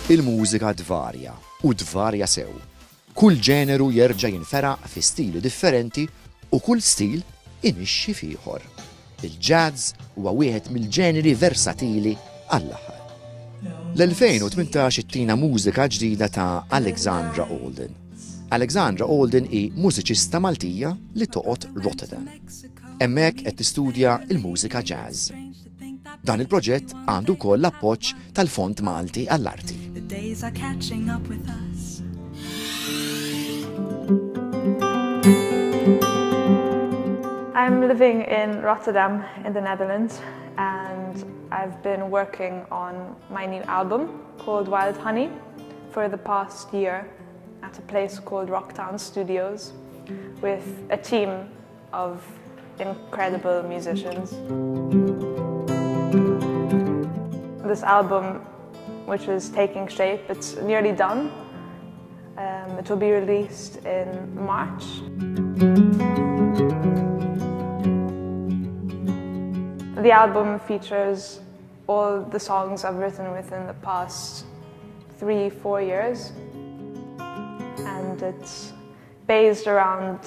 Il-mużika tvarja u tvarja sew. Kull ġeneru jerġa' jinferaq fi stili differenti u kull stil inixxi f'ieħor. Il-jazz huwa wieħed mill-ġeneri versatili għall-aħħar. L-2018 ittina mużika ġdida ta' Alexandra Alden. Alexandra Alden hi mużiċista Maltija li toqgħod Rotterdam. Hemmhekk qed tistudja l-mużika jazz. Dan il-proġett għandu wkoll l-appoġġ tal-Fond Malti għall-Arti. I'm living in Rotterdam in the Netherlands, and I've been working on my new album called Wild Honey for the past year at a place called Rocktown Studios with a team of incredible musicians. This album, which is taking shape, it's nearly done. It will be released in March. The album features all the songs I've written within the past 3-4 years, and it's based around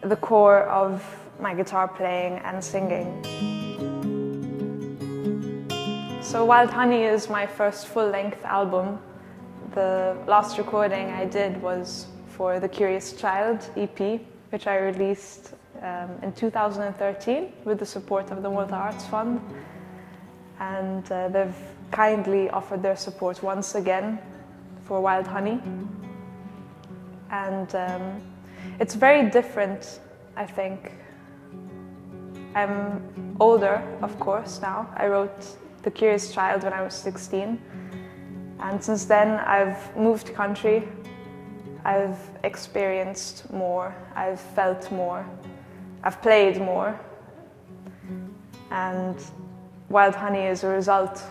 the core of my guitar playing and singing. So Wild Honey is my first full-length album. The last recording I did was for the Curious Child EP, which I released in 2013 with the support of the MaltArti Fund, and they've kindly offered their support once again for Wild Honey. And it's very different, I think. I'm older, of course, now. I wrote The Curious Child when I was 16, and since then I've moved country, I've experienced more, I've felt more, I've played more, and Wild Honey is a result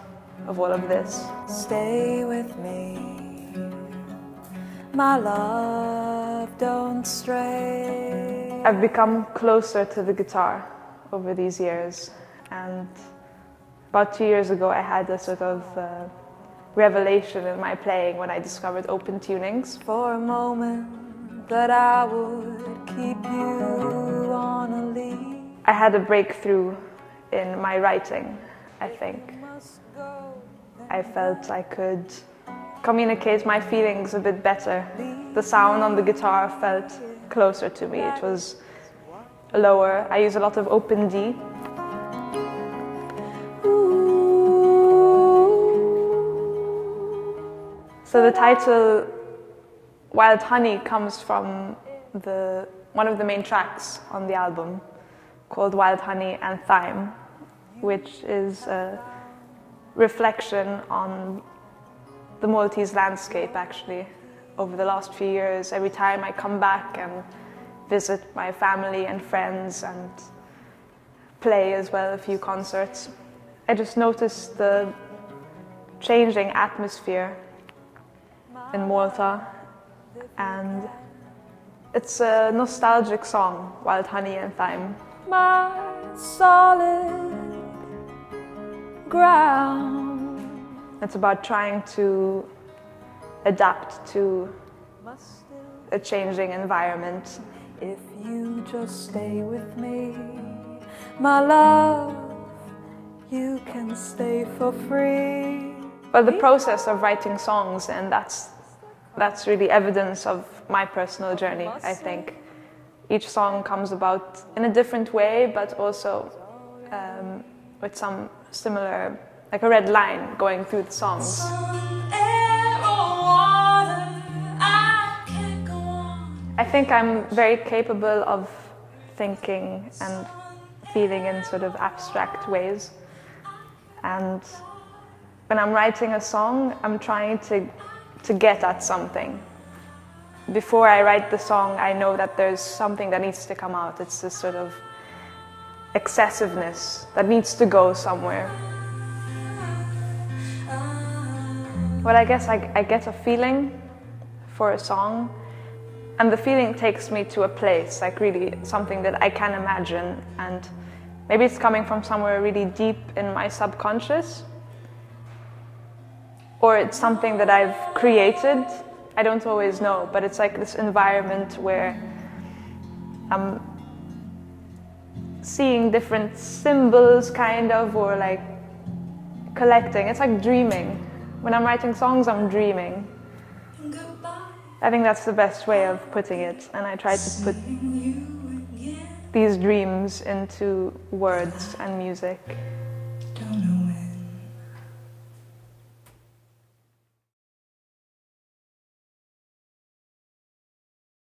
of all of this. Stay with me, my love, don't stray. I've become closer to the guitar over these years, and about 2 years ago I had a sort of revelation in my playing when I discovered open tunings. For a moment that I would keep you on a lead. I had a breakthrough in my writing, I think. I felt I could communicate my feelings a bit better. The sound on the guitar felt closer to me. It was lower. I use a lot of open D. So the title Wild Honey comes from one of the main tracks on the album, called Wild Honey and Thyme, which is a reflection on the Maltese landscape, actually. Over the last few years, every time I come back and visit my family and friends and play as well a few concerts, I just noticed the changing atmosphere in Malta, and it's a nostalgic song, Wild Honey and Thyme. My solid ground. It's about trying to adapt to a changing environment. If you just stay with me, my love, you can stay for free. Well, the process of writing songs, and that's really evidence of my personal journey, I think. Each song comes about in a different way, but also with some similar, like a red line going through the songs. I think I'm very capable of thinking and feeling in sort of abstract ways. And when I'm writing a song, I'm trying to get at something. Before I write the song, I know that there's something that needs to come out. It's this sort of excessiveness that needs to go somewhere. Well, I guess I get a feeling for a song, and the feeling takes me to a place, like really something that I can imagine, and maybe it's coming from somewhere really deep in my subconscious. or it's something that I've created. I don't always know, but it's like this environment where I'm seeing different symbols, kind of, or like collecting. It's like dreaming. When I'm writing songs, I'm dreaming. I think that's the best way of putting it, and I try to put these dreams into words and music. Don't know